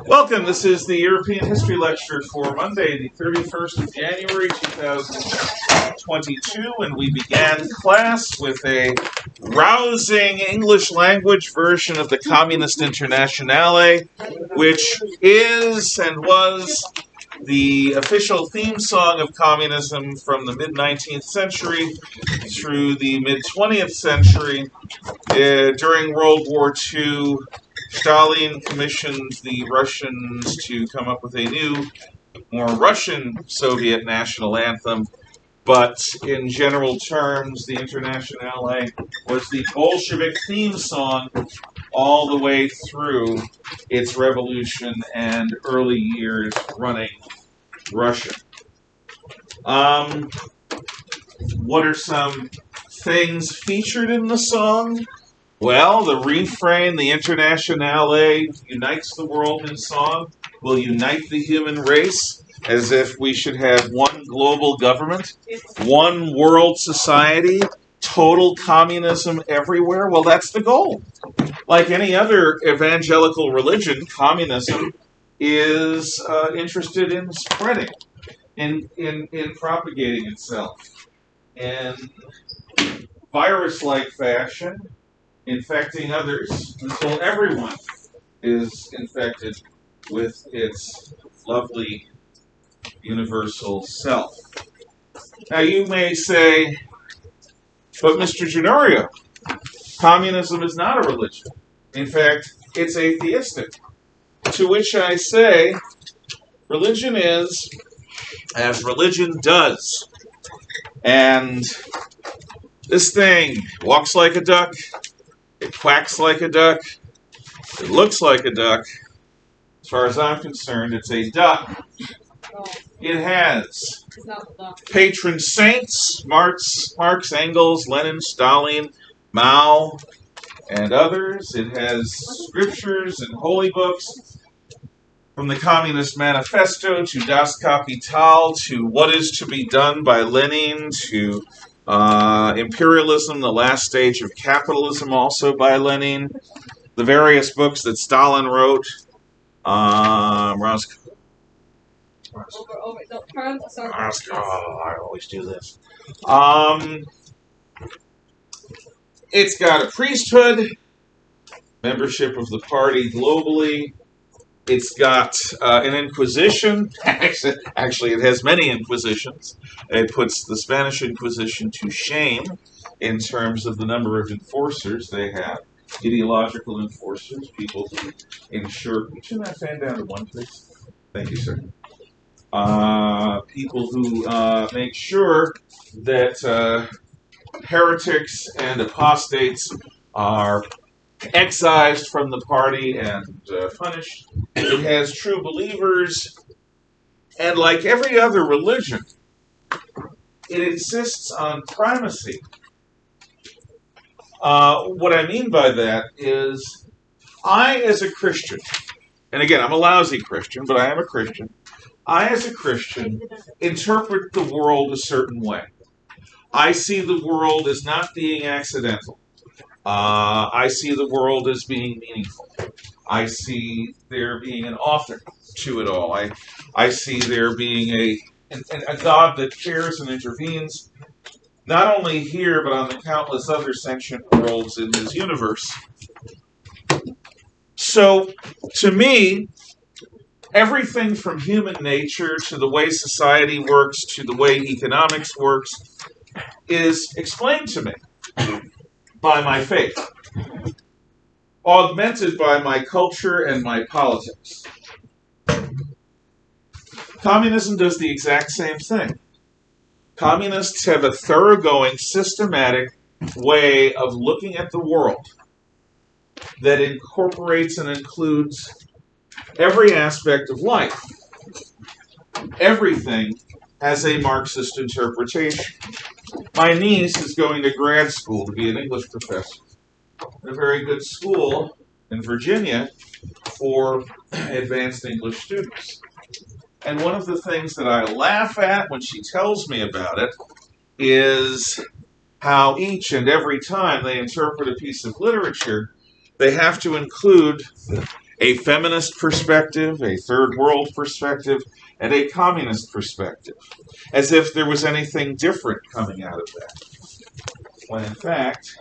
Welcome. This is the European History Lecture for Monday, the 31st of January, 2022, and we began class with a rousing English language version of the Communist Internationale, which is and was the official theme song of communism from the mid-19th century through the mid-20th century. During World War II, Stalin commissioned the Russians to come up with a new, more Russian Soviet national anthem, but in general terms, the Internationale was the Bolshevik theme song all the way through its revolution and early years running Russia. What are some things featured in the song? Well, the refrain, the Internationale unites the world in song, will unite the human race, as if we should have one global government, one world society, total communism everywhere. Well, that's the goal. Like any other evangelical religion, communism is interested in spreading, in propagating itself in virus-like fashion, infecting others until everyone is infected with its lovely universal self. Now you may say, but Mr. Genorio, communism is not a religion. In fact, it's atheistic. To which I say, religion is as religion does. And this thing walks like a duck, it quacks like a duck, it looks like a duck. As far as I'm concerned, it's a duck. It has patron saints, Marx, Engels, Lenin, Stalin, Mao, and others. It has scriptures and holy books, from the Communist Manifesto to Das Kapital to What is to be Done by Lenin to Imperialism, the Last Stage of Capitalism, also by Lenin, the various books that Stalin wrote. I always do this. It's got a priesthood, membership of the party globally. It's got an inquisition. Actually, it has many inquisitions. It puts the Spanish Inquisition to shame in terms of the number of enforcers they have. Ideological enforcers, people who ensure... Can you turn that fan down to one, please? Thank you, sir. People who make sure that heretics and apostates are excised from the party and punished. It has true believers, and like every other religion, it insists on primacy. What I mean by that is, I as a Christian, and again, I'm a lousy Christian, but I am a Christian, I as a Christian interpret the world a certain way. I see the world as not being accidental. I see the world as being meaningful. I see there being an author to it all. I see there being a God that cares and intervenes, not only here, but on the countless other sentient worlds in his universe. So, to me, everything from human nature to the way society works to the way economics works is explained to me by my faith, augmented by my culture and my politics. Communism does the exact same thing. Communists have a thoroughgoing, systematic way of looking at the world that incorporates and includes every aspect of life. Everything has a Marxist interpretation. My niece is going to grad school to be an English professor at a very good school in Virginia for advanced English students. And one of the things that I laugh at when she tells me about it is how each and every time they interpret a piece of literature, they have to include a feminist perspective, a third world perspective, and a communist perspective, as if there was anything different coming out of that. When in fact,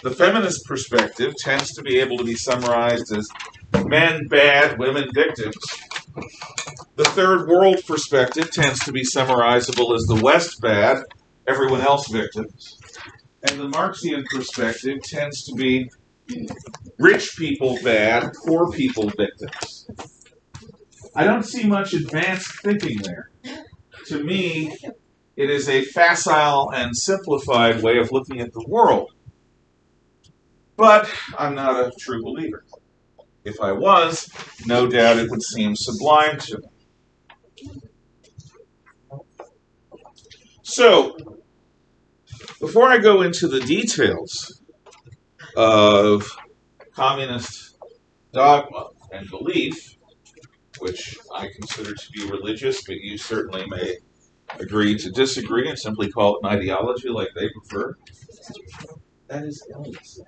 the feminist perspective tends to be able to be summarized as men bad, women victims. The third world perspective tends to be summarizable as the West bad, everyone else victims. And the Marxian perspective tends to be rich people bad, poor people victims. I don't see much advanced thinking there. To me, it is a facile and simplified way of looking at the world. But I'm not a true believer. If I was, no doubt it would seem sublime to me. So, before I go into the details of communist dogma and belief, which I consider to be religious, but you certainly may agree to disagree and simply call it an ideology like they prefer, that is illness.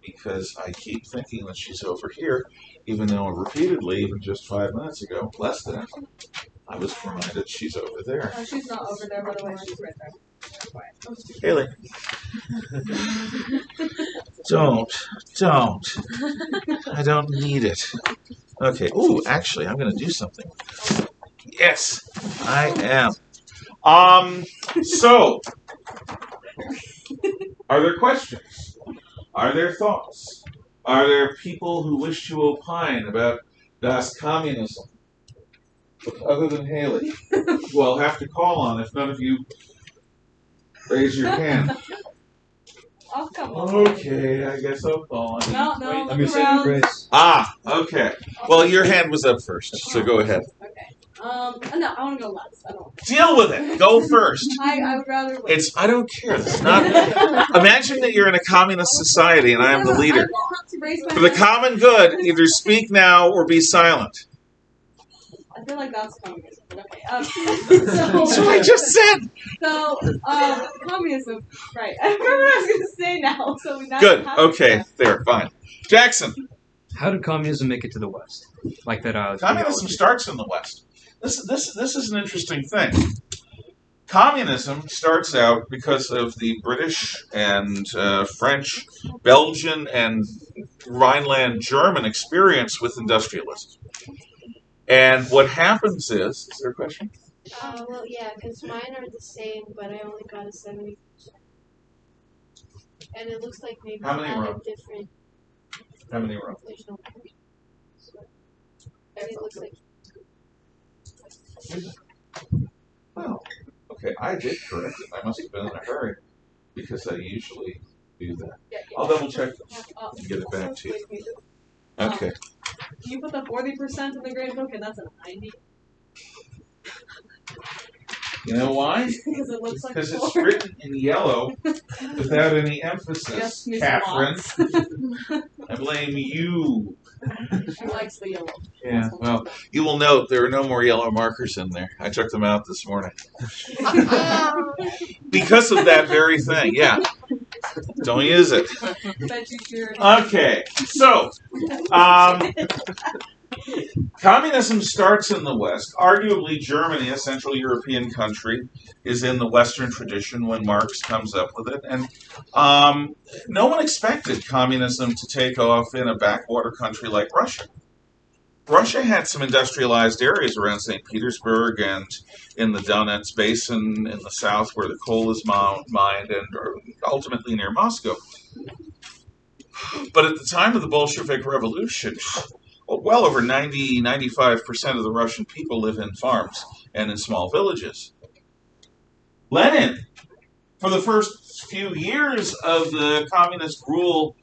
Because I keep thinking that she's over here, even though repeatedly, even just 5 minutes ago, less than, I was reminded she's over there. Oh, she's not over there, by the way, she's right there. Haley. Don't. I don't need it. Okay. Ooh, actually, I'm going to do something. Yes, I am. So, are there questions? Are there thoughts? Are there people who wish to opine about Das Communism? Other than Haley, who I'll have to call on if none of you raise your hand. I'll come on. Okay, I guess I'll call on. No, Wait, let me say the grace. Okay. Well, your hand was up first, so go ahead. Okay. No, I want to go last. I don't. Deal with it. Go first. I would rather wait. I don't care. It's not. Imagine that you're in a communist society and I am the leader. I won't have to raise my For the hand. common good, either speak now or be silent. I feel like that's communism, but okay. That's what I just said. So, communism, right. I remember what I was going to say now, so now Good. have Okay. There. Fine. Jackson. How did communism make it to the West? Like that. Communism ideology? starts in the West. This is an interesting thing. Communism starts out because of the British and French, Belgian, and Rhineland German experience with industrialism. And what happens is there a question? Well, yeah, because mine are the same, but I only got a 70%. And it looks like maybe How many I were had on? a different. How many were on? There's no point. So, and it looks like. Oh, okay. I did correct it. I must have been in a hurry because I usually do that. I'll double check and get it back to you. Okay. You put the 40% in the grade book, and that's a 90. You know why? Because it looks like Because it's 4. written in yellow without any emphasis. Yes, Miss Catherine, Watts. I blame you. She likes the yellow. Yeah, well, you will note there are no more yellow markers in there. I took them out this morning. Because of that very thing, yeah. Don't use it. Bet you sure. Okay, so, communism starts in the West. Arguably, Germany, a Central European country, is in the Western tradition when Marx comes up with it. And no one expected communism to take off in a backwater country like Russia. Russia had some industrialized areas around St. Petersburg and in the Donetsk Basin in the south where the coal is mined and ultimately near Moscow. But at the time of the Bolshevik Revolution, well over 95% of the Russian people live in farms and in small villages. Lenin, for the first few years of the communist rule,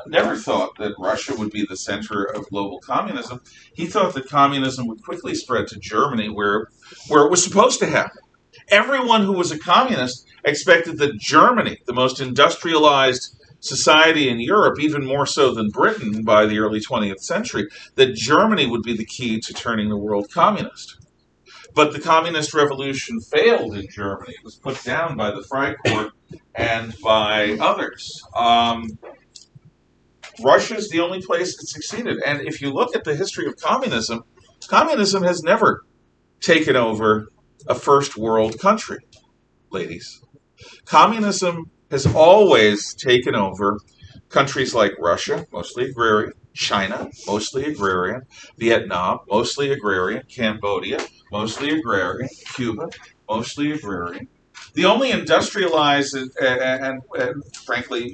never thought that Russia would be the center of global communism. He thought that communism would quickly spread to Germany, where it was supposed to happen. Everyone who was a communist expected that Germany, the most industrialized society in Europe, even more so than Britain by the early 20th century, that Germany would be the key to turning the world communist. But the communist revolution failed in Germany. It was put down by the Freikorps and by others. Russia's the only place that succeeded. And if you look at the history of communism, communism has never taken over a first world country, ladies. Communism has always taken over countries like Russia, mostly agrarian, China, mostly agrarian, Vietnam, mostly agrarian, Cambodia, mostly agrarian, Cuba, mostly agrarian. The only industrialized and frankly,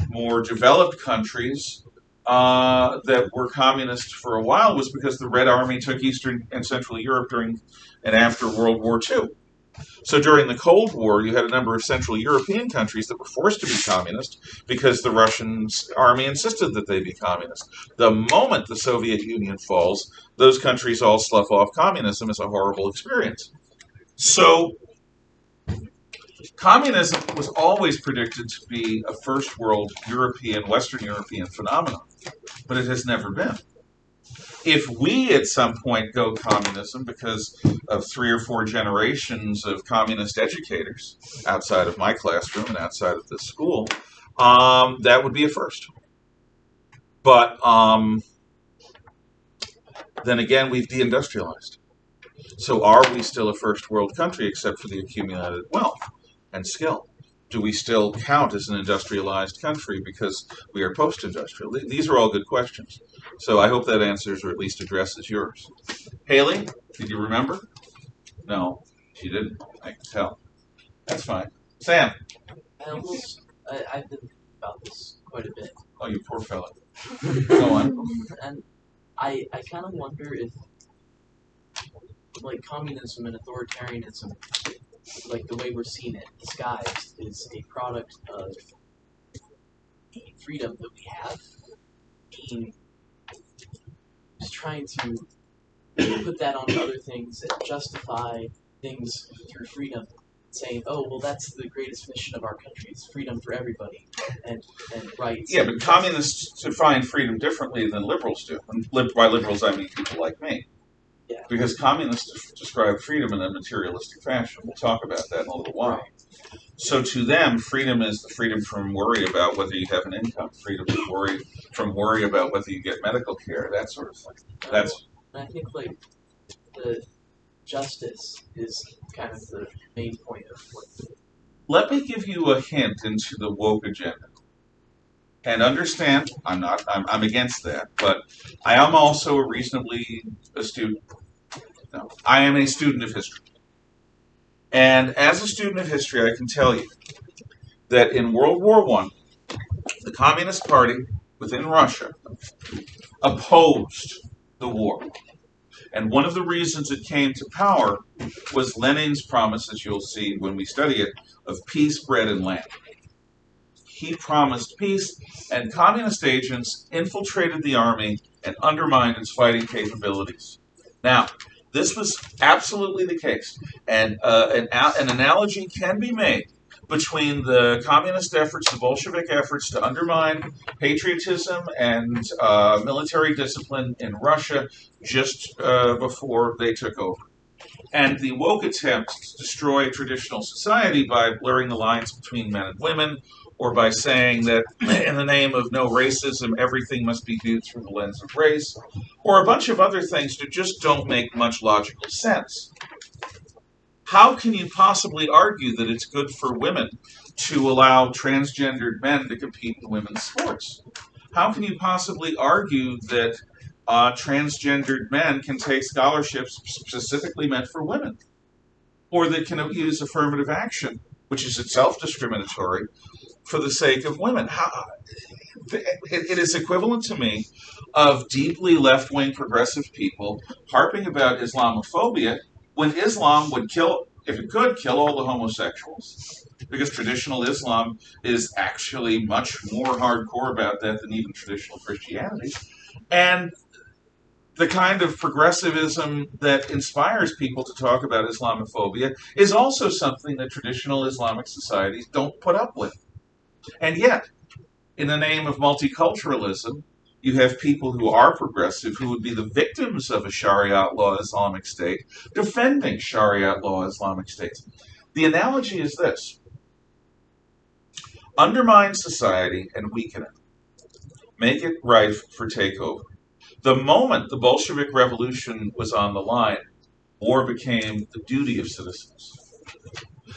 more developed countries that were communist for a while was because the Red Army took Eastern and Central Europe during and after World War II. So during the Cold War, you had a number of Central European countries that were forced to be communist because the Russian army insisted that they be communist. The moment the Soviet Union falls, those countries all slough off communism as a horrible experience. So communism was always predicted to be a first world European, Western European phenomenon, but it has never been. If we at some point go communism because of 3 or 4 generations of communist educators outside of my classroom and outside of this school, that would be a first. But then again, we've deindustrialized. So are we still a first world country except for the accumulated wealth and skill? Do we still count as an industrialized country because we are post-industrial? These are all good questions. So I hope that answers or at least addresses yours. Haley, did you remember? No, she didn't. I can tell. That's fine. Sam. I've been about this quite a bit. Oh, you poor fellow. Go on. And I kind of wonder if, like, communism and authoritarianism, like the way we're seeing it disguised, is a product of the freedom that we have, being just trying to put that on other things and justify things through freedom, saying, oh, well, that's the greatest mission of our country, is freedom for everybody, and rights. Yeah, but communists define freedom differently than liberals do. And by liberals, I mean people like me. Yeah. Because communists describe freedom in a materialistic fashion. We'll talk about that in a little while. So to them, freedom is the freedom from worry about whether you have an income, freedom from worry about whether you get medical care, that sort of thing. And I think, like, the justice is kind of the main point of what. Let me give you a hint into the woke agenda. And understand, I'm against that, but I am also a reasonably astute. No, I am a student of history. And as a student of history, I can tell you that in World War I, the Communist Party within Russia opposed the war. And one of the reasons it came to power was Lenin's promise, as you'll see when we study it, of peace, bread, and land. He promised peace, and communist agents infiltrated the army and undermined its fighting capabilities. Now, this was absolutely the case, and an analogy can be made between the communist efforts, the Bolshevik efforts to undermine patriotism and military discipline in Russia just before they took over, and the woke attempt to destroy traditional society by blurring the lines between men and women, or by saying that in the name of no racism, everything must be viewed through the lens of race, or a bunch of other things that just don't make much logical sense. How can you possibly argue that it's good for women to allow transgendered men to compete in women's sports? How can you possibly argue that transgendered men can take scholarships specifically meant for women? Or that can use affirmative action, which is itself discriminatory, for the sake of women? It is equivalent to me of deeply left-wing progressive people harping about Islamophobia when Islam would kill, if it could, kill all the homosexuals. Because traditional Islam is actually much more hardcore about that than even traditional Christianity. And the kind of progressivism that inspires people to talk about Islamophobia is also something that traditional Islamic societies don't put up with. And yet, in the name of multiculturalism, you have people who are progressive who would be the victims of a Sharia law Islamic state defending Sharia law Islamic states. The analogy is this: undermine society and weaken it. make it rife for takeover. The moment the Bolshevik Revolution was on the line, war became the duty of citizens.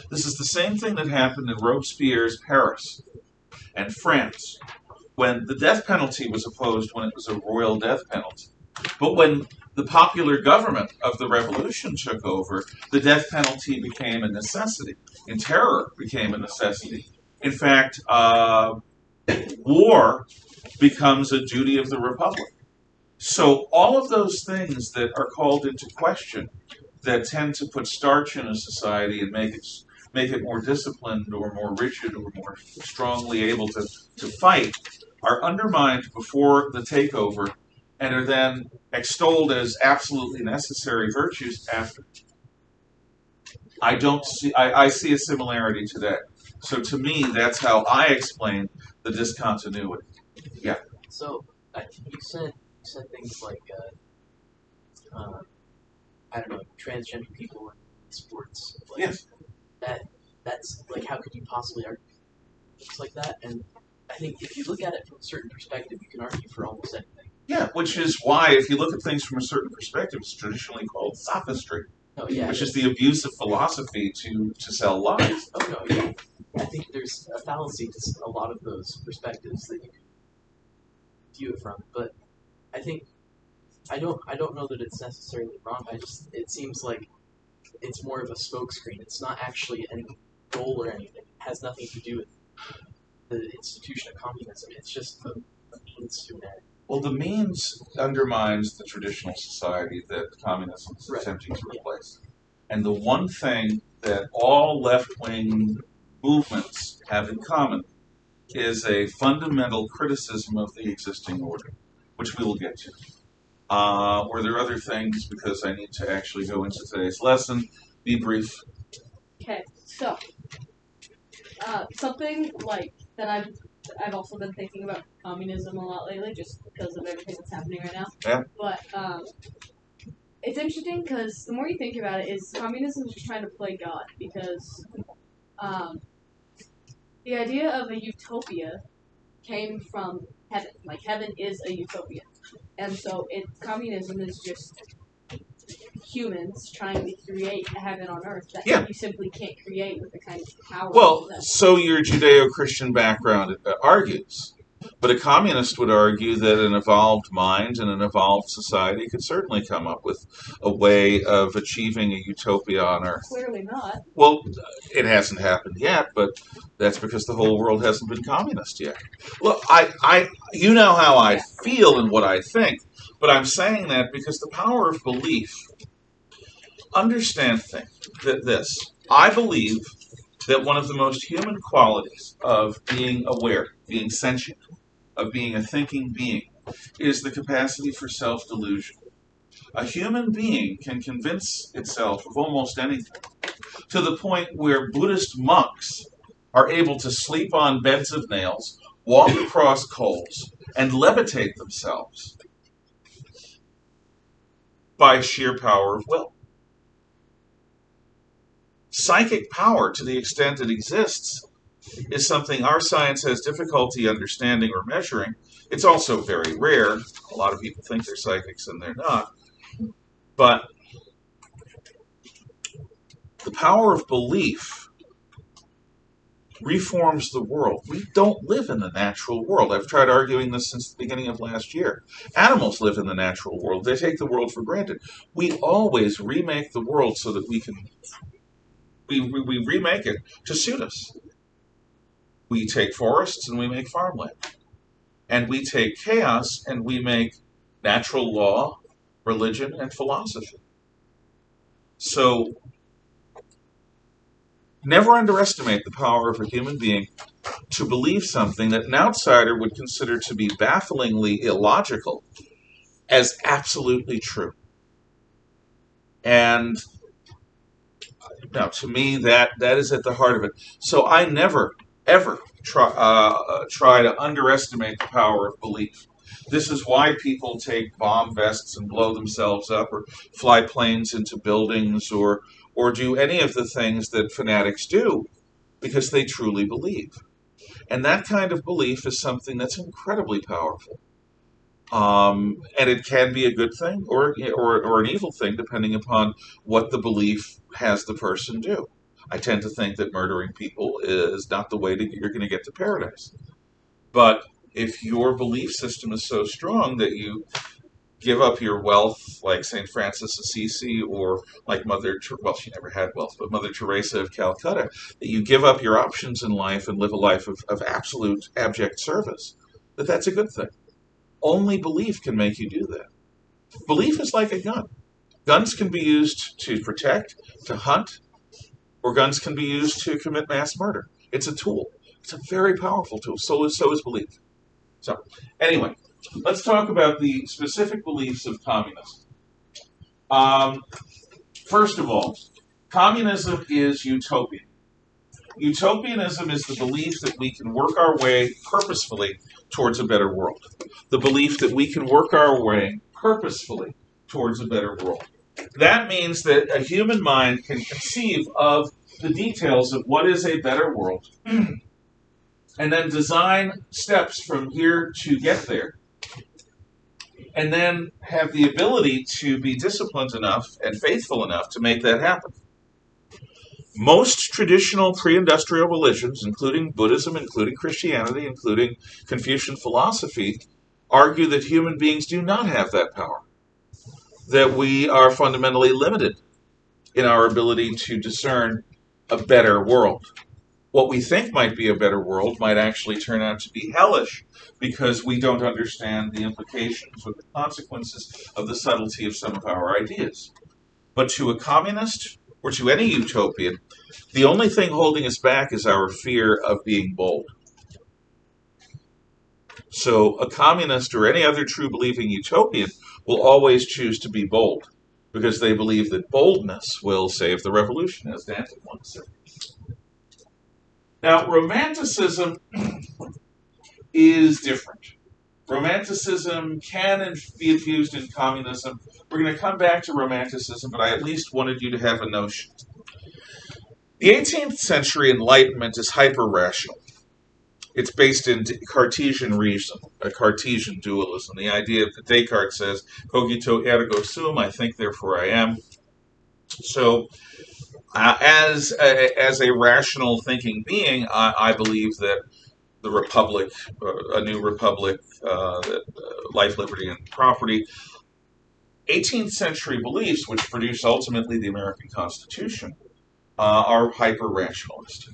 This is the same thing that happened in Robespierre's Paris and France, when the death penalty was opposed when it was a royal death penalty. But when the popular government of the revolution took over, the death penalty became a necessity, and terror became a necessity. In fact, war becomes a duty of the republic. So all of those things that are called into question, that tend to put starch in a society and make it more disciplined or more rigid or more strongly able to fight, are undermined before the takeover and are then extolled as absolutely necessary virtues after. I see a similarity to that. So to me, that's how I explain the discontinuity. Yeah. So you said things like I don't know, transgender people in sports. Like, Yes. That's like, how could you possibly argue things like that? And I think if you look at it from a certain perspective, you can argue for almost anything. Yeah, which is why if you look at things from a certain perspective, it's traditionally called sophistry. Oh yeah. Which is the abuse of philosophy to sell lies. Oh no, yeah. I think there's a fallacy to a lot of those perspectives that you can view it from, but I think I don't know that it's necessarily wrong. It seems like it's more of a smokescreen. It's not actually any goal or anything. It has nothing to do with the institution of communism. It's just a means to an end. Well, the means undermines the traditional society that communism is attempting to replace. And the one thing that all left-wing movements have in common is a fundamental criticism of the existing order, which we will get to. Or there are other things, because I need to actually go into today's lesson. Be brief. Okay, so something like that I've also been thinking about communism a lot lately, just because of everything that's happening right now. Yeah. But it's interesting because the more you think about it, is communism is just trying to play God, because the idea of a utopia came from heaven. Like, heaven is a utopia. And so communism is just humans trying to create a heaven on earth that you simply can't create with the kind of power. Well, so your Judeo-Christian background argues. But a communist would argue that an evolved mind and an evolved society could certainly come up with a way of achieving a utopia on earth. Clearly not. Well, it hasn't happened yet, but that's because the whole world hasn't been communist yet. Look, you know how I feel and what I think, but I'm saying that because the power of belief. Understand this. I believe that one of the most human qualities of being aware, being sentient, of being a thinking being, is the capacity for self-delusion. A human being can convince itself of almost anything, to the point where Buddhist monks are able to sleep on beds of nails, walk across coals, and levitate themselves by sheer power of will. Psychic power, to the extent it exists, is something our science has difficulty understanding or measuring. It's also very rare. A lot of people think they're psychics and they're not. But the power of belief reforms the world. We don't live in the natural world. I've tried arguing this since the beginning of last year. Animals live in the natural world. They take the world for granted. We always remake the world so that we can... We remake it to suit us. We take forests and we make farmland. And we take chaos and we make natural law, religion, and philosophy. So, never underestimate the power of a human being to believe something that an outsider would consider to be bafflingly illogical as absolutely true. And now, to me, that is at the heart of it. So I never, ever try to underestimate the power of belief. This is why people take bomb vests and blow themselves up, or fly planes into buildings, or do any of the things that fanatics do, because they truly believe. And that kind of belief is something that's incredibly powerful. And it can be a good thing or an evil thing, depending upon what the belief has the person do. I tend to think that murdering people is not the way you're going to get to paradise. But if your belief system is so strong that you give up your wealth, like St. Francis Assisi, or like well, she never had wealth, but Mother Teresa of Calcutta, that you give up your options in life and live a life of absolute abject service, that's a good thing. Only belief can make you do that. Belief is like a gun. Guns can be used to protect, to hunt, or guns can be used to commit mass murder. It's a tool. It's a very powerful tool. So is belief. So, anyway, let's talk about the specific beliefs of communism. First of all, communism is utopian. Utopianism is the belief that we can work our way purposefully towards a better world. The belief that we can work our way purposefully towards a better world. That means that a human mind can conceive of the details of what is a better world and then design steps from here to get there, and then have the ability to be disciplined enough and faithful enough to make that happen. Most traditional pre-industrial religions, including Buddhism, including Christianity, including Confucian philosophy, argue that human beings do not have that power, that we are fundamentally limited in our ability to discern a better world. What we think might be a better world might actually turn out to be hellish because we don't understand the implications or the consequences of the subtlety of some of our ideas. But to a communist or to any utopian, the only thing holding us back is our fear of being bold. So a communist or any other true believing utopian will always choose to be bold because they believe that boldness will save the revolution, as Dante once said. Now, Romanticism is different. Romanticism can be infused in communism. We're going to come back to Romanticism, but I at least wanted you to have a notion. The 18th century Enlightenment is hyper-rational. It's based in Cartesian reason, a Cartesian dualism. The idea that Descartes says, cogito ergo sum, I think, therefore I am. So, as a rational thinking being, I believe that the republic, a new republic, life, liberty, and property, 18th century beliefs, which produce ultimately the American Constitution, are hyper-rationalist,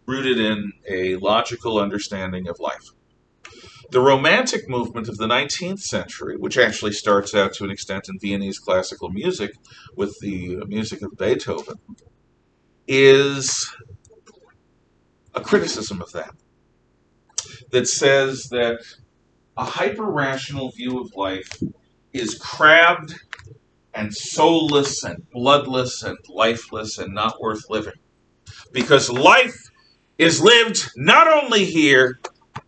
rooted in a logical understanding of life. The Romantic movement of the 19th century, which actually starts out to an extent in Viennese classical music with the music of Beethoven, is a criticism of that says that a hyper-rational view of life is crabbed and soulless and bloodless and lifeless and not worth living. Because life is lived not only here,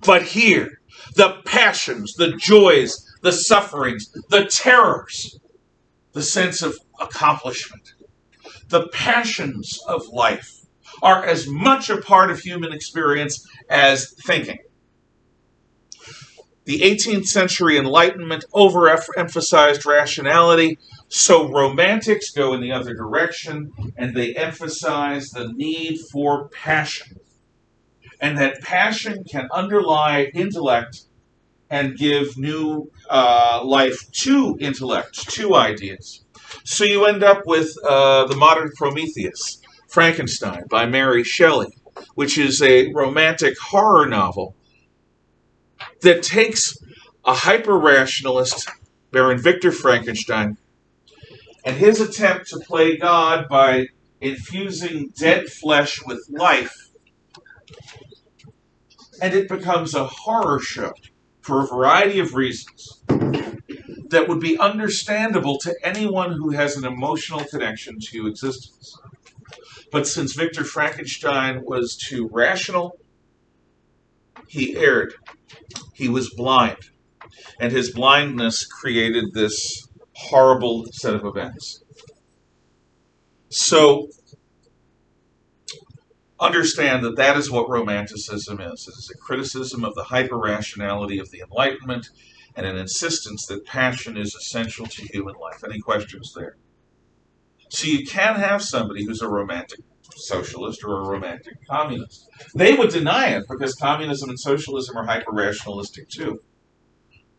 but here. The passions, the joys, the sufferings, the terrors, the sense of accomplishment, the passions of life are as much a part of human experience as thinking. The 18th century Enlightenment overemphasized rationality, so romantics go in the other direction, and they emphasize the need for passion. And that passion can underlie intellect and give new life to intellect, to ideas. So you end up with the modern Prometheus, Frankenstein, by Mary Shelley, which is a romantic horror novel that takes a hyper-rationalist, Baron Victor Frankenstein, and his attempt to play God by infusing dead flesh with life, and it becomes a horror show for a variety of reasons that would be understandable to anyone who has an emotional connection to existence. But since Victor Frankenstein was too rational, he erred. He was blind. And his blindness created this horrible set of events. So, understand that that is what Romanticism is. It is a criticism of the hyper-rationality of the Enlightenment and an insistence that passion is essential to human life. Any questions there? So you can have somebody who's a romantic socialist or a romantic communist. They would deny it because communism and socialism are hyper-rationalistic too.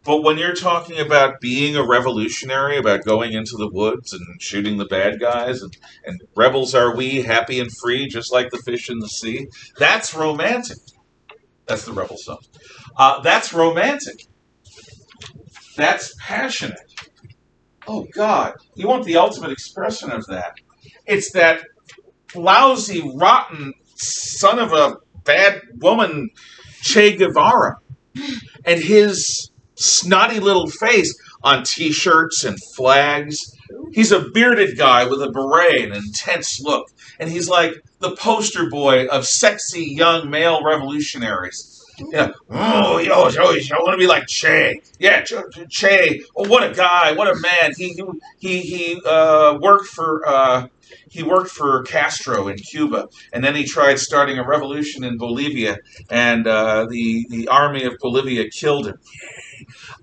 But when you're talking about being a revolutionary, about going into the woods and shooting the bad guys, and rebels are we, happy and free, just like the fish in the sea, that's romantic. That's the rebel song. That's romantic. That's passionate. Oh, God. You want the ultimate expression of that. It's that lousy, rotten son of a bad woman, Che Guevara, and his snotty little face on T-shirts and flags. He's a bearded guy with a beret and an intense look. And he's like the poster boy of sexy young male revolutionaries. Yeah. Oh, I want to be like Che. Yeah, Che. Oh, what a guy! What a man! He worked for Castro in Cuba, and then he tried starting a revolution in Bolivia, and the army of Bolivia killed him.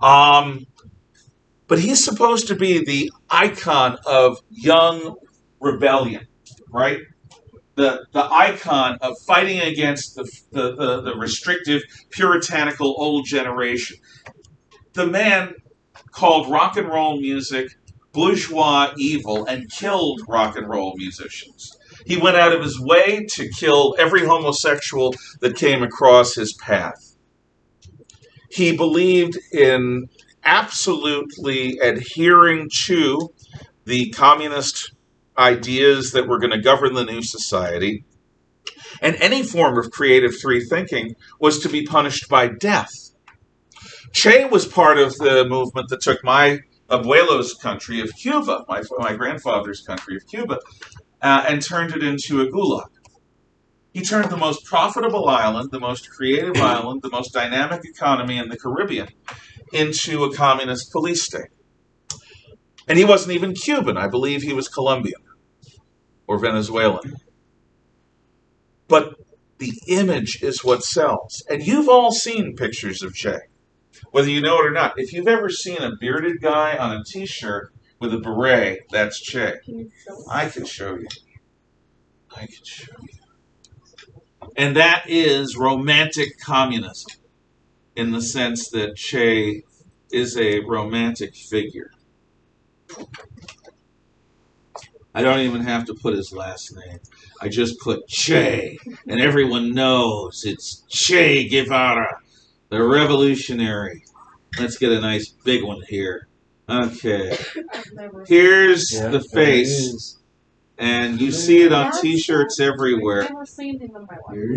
But he's supposed to be the icon of young rebellion, right? The icon of fighting against the restrictive, puritanical old generation. The man called rock and roll music bourgeois evil and killed rock and roll musicians. He went out of his way to kill every homosexual that came across his path. He believed in absolutely adhering to the communist ideas that were going to govern the new society, and any form of creative free thinking was to be punished by death. Che was part of the movement that took my abuelo's country of Cuba, my grandfather's country of Cuba, and turned it into a gulag. He turned the most profitable island, the most creative island, the most dynamic economy in the Caribbean into a communist police state. And he wasn't even Cuban. I believe he was Colombian or Venezuelan. But the image is what sells. And you've all seen pictures of Che, whether you know it or not. If you've ever seen a bearded guy on a T-shirt with a beret, that's Che. I can show you. I can show you. And that is romantic communism, in the sense that Che is a romantic figure. I don't even have to put his last name. I just put Che, and everyone knows it's Che Guevara, the revolutionary. Let's get a nice big one here. Okay. Here's the face. And you see it on T-shirts everywhere.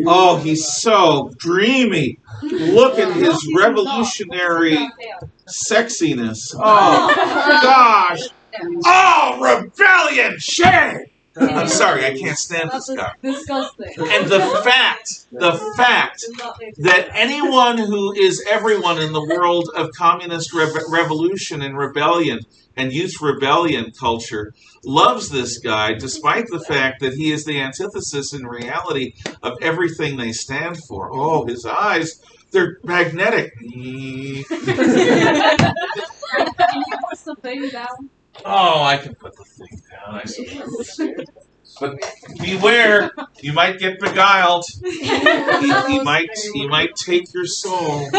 Oh, he's so dreamy. Look at his revolutionary sexiness. Oh, gosh. Oh, rebellion, Che! I'm sorry, I can't stand this guy. Disgusting. And the fact that anyone who is everyone in the world of communist revolution and rebellion and youth rebellion culture loves this guy, despite the fact that he is the antithesis in reality of everything they stand for. Oh, his eyes, they're magnetic. Can you put the thing down? Oh, I can put the thing down, I suppose. But beware, you might get beguiled. He might take your soul.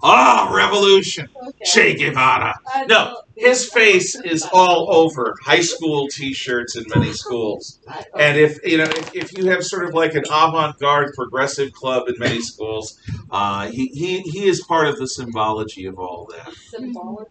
Ah, revolution, Che Guevara. No, his face is all over high school T-shirts in many schools. And if you have sort of like an avant-garde progressive club in many schools, he is part of the symbology of all that.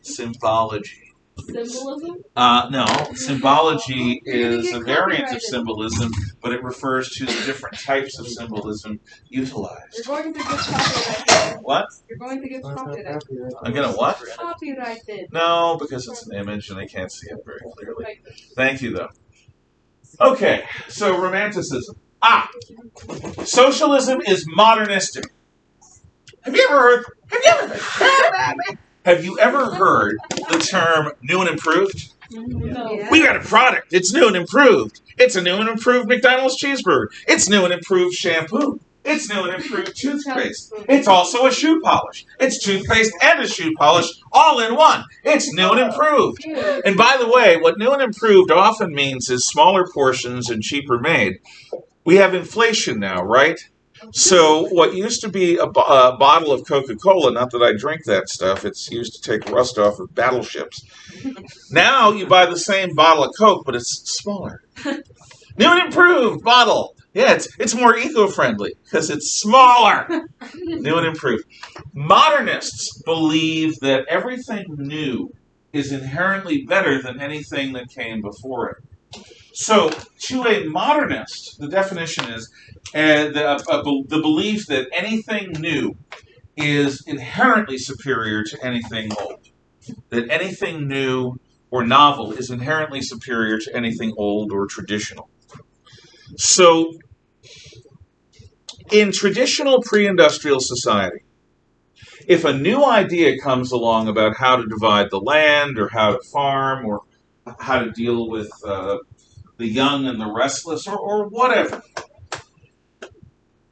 Symbology. Symbolism? No, symbology is a variant of symbolism, but it refers to the different types of symbolism utilized. You're going to get copyrighted. What? You're going to get copyrighted. I'm gonna what? Copyrighted. No, because it's an image and they can't see it very clearly. Thank you, though. Okay, so Romanticism. Socialism is modernistic. Have you ever heard the term new and improved? No. We got a product. It's new and improved. It's a new and improved McDonald's cheeseburger. It's new and improved shampoo. It's new and improved toothpaste. It's also a shoe polish. It's toothpaste and a shoe polish all in one. It's new and improved. And by the way, what new and improved often means is smaller portions and cheaper made. We have inflation now, right? So what used to be a bottle of Coca-Cola, not that I drink that stuff, it's used to take rust off of battleships. Now you buy the same bottle of Coke, but it's smaller. New and improved bottle. Yeah, it's more eco-friendly because it's smaller. New and improved. Modernists believe that everything new is inherently better than anything that came before it. So, to a modernist, the definition is the belief that anything new is inherently superior to anything old. That anything new or novel is inherently superior to anything old or traditional. So, in traditional pre-industrial society, if a new idea comes along about how to divide the land or how to farm or how to deal with the young and the restless or whatever,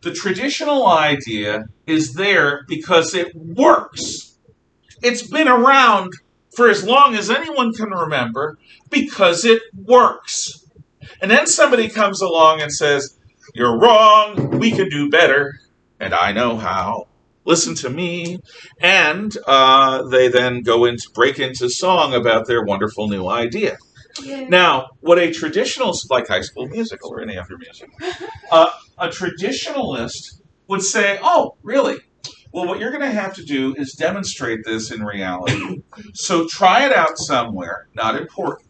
the traditional idea is there because it works. It's been around for as long as anyone can remember because it works. And then somebody comes along and says, "You're wrong, we can do better, and I know how. Listen to me." And they then break into song about their wonderful new idea. Yeah. Now, what a traditionalist, like High School Musical or any other music, a traditionalist would say, "Oh, really? Well, what you're going to have to do is demonstrate this in reality. So try it out somewhere, not important,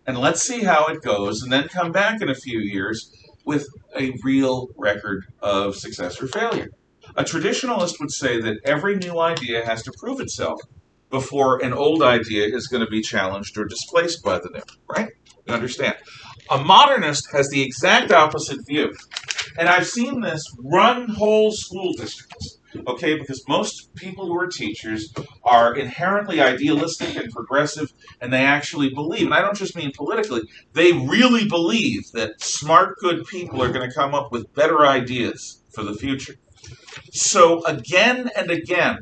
and let's see how it goes, and then come back in a few years with a real record of success or failure." A traditionalist would say that every new idea has to prove itself before an old idea is going to be challenged or displaced by the new, right? You understand? A modernist has the exact opposite view. And I've seen this run whole school districts, okay, because most people who are teachers are inherently idealistic and progressive, and they actually believe, and I don't just mean politically, they really believe that smart, good people are going to come up with better ideas for the future. So again and again,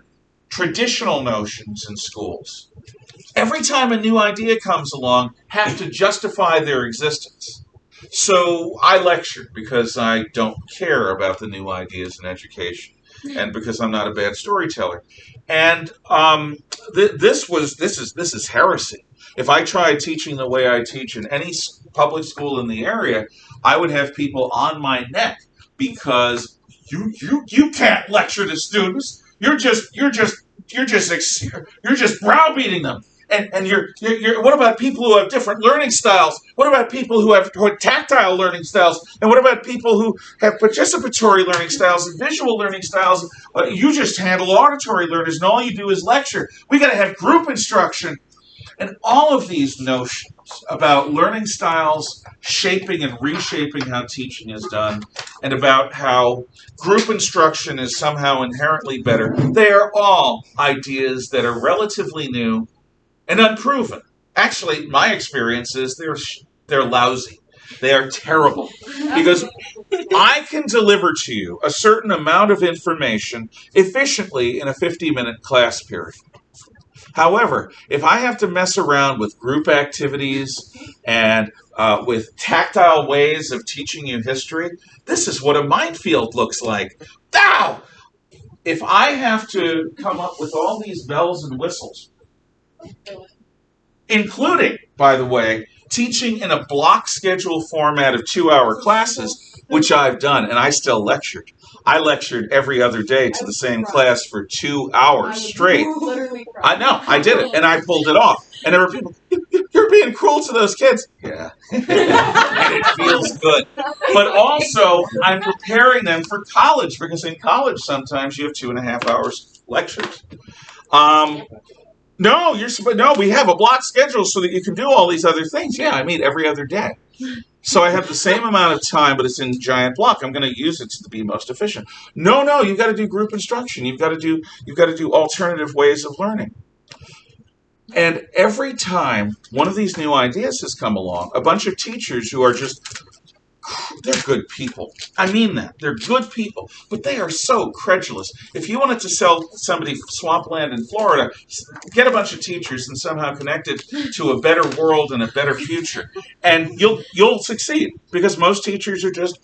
traditional notions in schools, every time a new idea comes along, have to justify their existence. So I lecture because I don't care about the new ideas in education, and because I'm not a bad storyteller. And this is heresy. If I tried teaching the way I teach in any public school in the area, I would have people on my neck because you can't lecture to students. You're just browbeating them. And you're what about people who have different learning styles? What about people who have tactile learning styles? And what about people who have participatory learning styles and visual learning styles? You just handle auditory learners, and all you do is lecture. We got to have group instruction. And all of these notions about learning styles shaping and reshaping how teaching is done, and about how group instruction is somehow inherently better, they are all ideas that are relatively new and unproven. Actually, my experience is they're lousy. They are terrible. Because I can deliver to you a certain amount of information efficiently in a 50-minute class period. However, if I have to mess around with group activities and with tactile ways of teaching you history, this is what a minefield looks like. Now, if I have to come up with all these bells and whistles, including, by the way, teaching in a block schedule format of 2-hour classes, which I've done, and I still lectured. I lectured every other day to the same class for 2 hours straight. I know, I did it, and I pulled it off. And there were people, "You're being cruel to those kids." Yeah. And it feels good. But also, I'm preparing them for college, because in college sometimes you have 2.5 hours lectures. No, we have a block schedule so that you can do all these other things. Yeah, I meet every other day. So I have the same amount of time, but it's in giant block. I'm going to use it to be most efficient. No, you've got to do group instruction. You've got to do alternative ways of learning. And every time one of these new ideas has come along, a bunch of teachers who are just, they're good people. I mean that. They're good people. But they are so credulous. If you wanted to sell somebody swampland in Florida, get a bunch of teachers and somehow connect it to a better world and a better future. And you'll succeed. Because most teachers are just,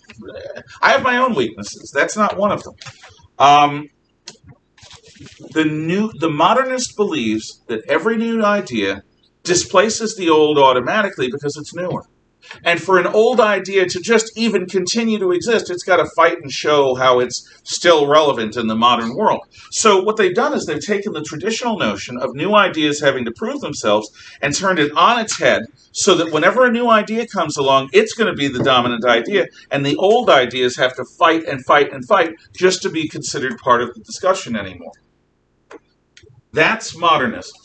I have my own weaknesses. That's not one of them. The modernist believes that every new idea displaces the old automatically because it's newer. And for an old idea to just even continue to exist, it's got to fight and show how it's still relevant in the modern world. So what they've done is they've taken the traditional notion of new ideas having to prove themselves and turned it on its head so that whenever a new idea comes along, it's going to be the dominant idea, and the old ideas have to fight and fight and fight just to be considered part of the discussion anymore. That's modernism.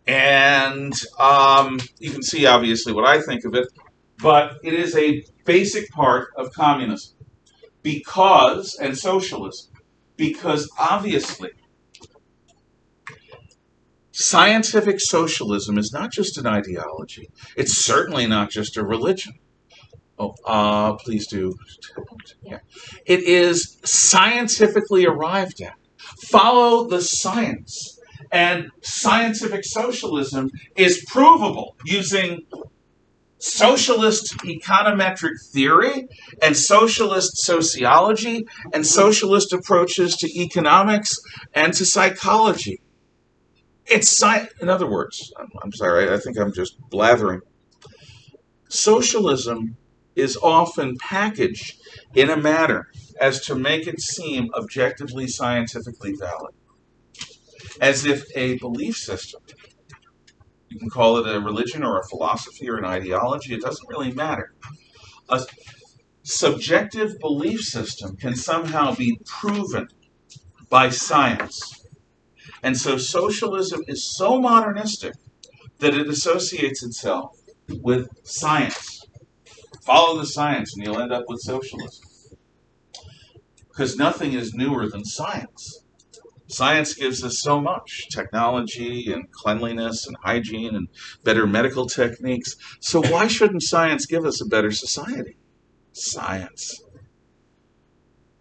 And you can see, obviously, what I think of it, but it is a basic part of communism and socialism, because obviously scientific socialism is not just an ideology. It's certainly not just a religion. Oh, please do. Yeah. It is scientifically arrived at. Follow the science. And scientific socialism is provable using socialist econometric theory and socialist sociology and socialist approaches to economics and to psychology. In other words, I'm sorry, I think I'm just blathering. Socialism is often packaged in a manner as to make it seem objectively scientifically valid. As if a belief system, you can call it a religion or a philosophy or an ideology, it doesn't really matter. A subjective belief system can somehow be proven by science. And so socialism is so modernistic that it associates itself with science. Follow the science and you'll end up with socialism. Because nothing is newer than science. Science gives us so much, technology and cleanliness and hygiene and better medical techniques. So why shouldn't science give us a better society? Science.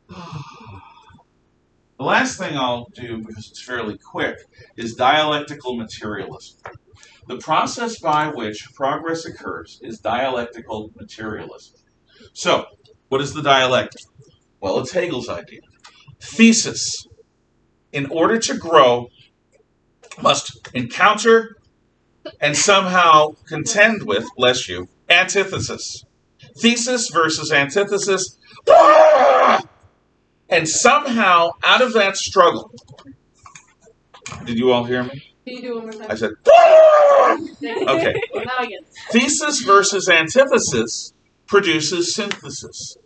The last thing I'll do, because it's fairly quick, is dialectical materialism. The process by which progress occurs is dialectical materialism. So, what is the dialectic? Well, it's Hegel's idea. Thesis, in order to grow, must encounter and somehow contend with, bless you, antithesis. Thesis versus antithesis. And somehow, out of that struggle, did you all hear me? Can you do one more time? I said, okay. Well, now I get it. Thesis versus antithesis produces synthesis.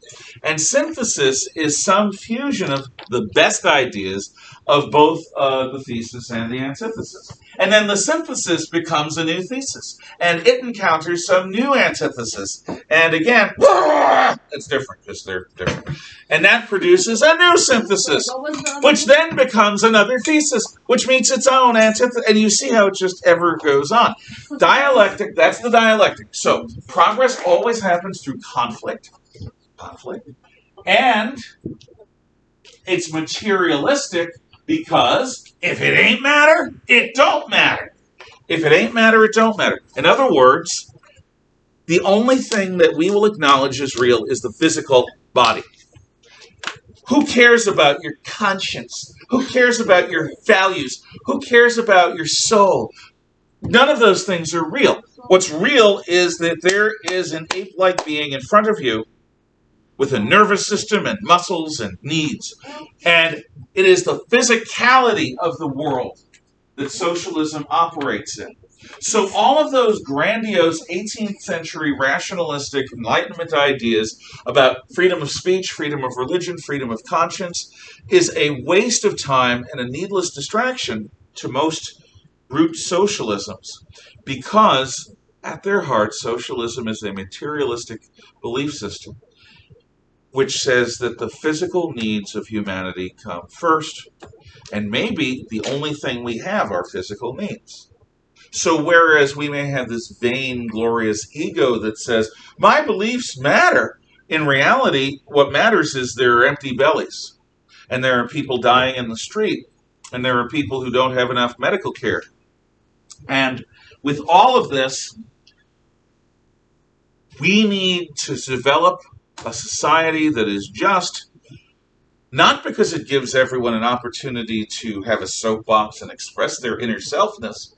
And synthesis is some fusion of the best ideas of both the thesis and the antithesis. And then the synthesis becomes a new thesis. And it encounters some new antithesis. And again, it's different because they're different. And that produces a new synthesis, which then becomes another thesis, which meets its own antithesis. And you see how it just ever goes on. Dialectic, that's the dialectic. So progress always happens through conflict. And it's materialistic because if it ain't matter, it don't matter. If it ain't matter, it don't matter. In other words, the only thing that we will acknowledge as real is the physical body. Who cares about your conscience? Who cares about your values? Who cares about your soul? None of those things are real. What's real is that there is an ape-like being in front of you with a nervous system and muscles and needs. And it is the physicality of the world that socialism operates in. So all of those grandiose 18th century rationalistic Enlightenment ideas about freedom of speech, freedom of religion, freedom of conscience is a waste of time and a needless distraction to most root socialisms, because at their heart, socialism is a materialistic belief system. which says that the physical needs of humanity come first, and maybe the only thing we have are physical needs. So whereas we may have this vain, glorious ego that says, my beliefs matter, in reality, what matters is there are empty bellies, and there are people dying in the street, and there are people who don't have enough medical care. And with all of this, we need to develop a society that is just, not because it gives everyone an opportunity to have a soapbox and express their inner selfness,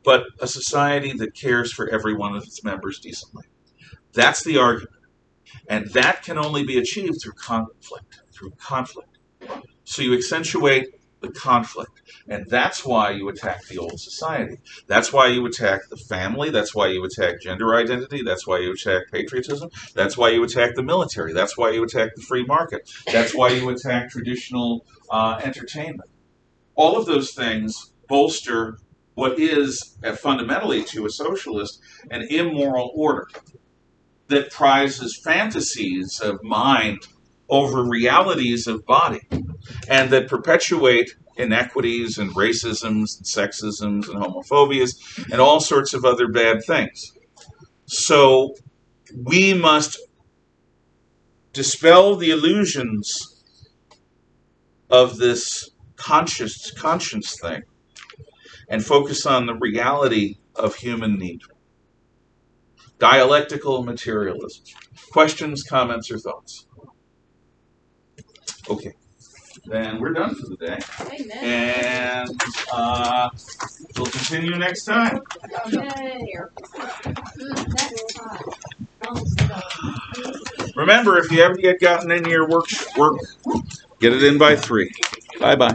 but a society that cares for every one of its members decently. That's the argument. And that can only be achieved through conflict. So you accentuate the conflict. And that's why you attack the old society. That's why you attack the family. That's why you attack gender identity. That's why you attack patriotism. That's why you attack the military. That's why you attack the free market. That's why you attack traditional entertainment. All of those things bolster what is, fundamentally to a socialist, an immoral order that prizes fantasies of mind over realities of body, and that perpetuate inequities and racisms and sexisms and homophobias and all sorts of other bad things. So we must dispel the illusions of this conscience thing and focus on the reality of human need. Dialectical materialism. Questions, comments, or thoughts? Okay, then we're done for the day. Amen. And we'll continue next time. Remember, if you haven't yet gotten in your work, get it in by 3. Bye-bye.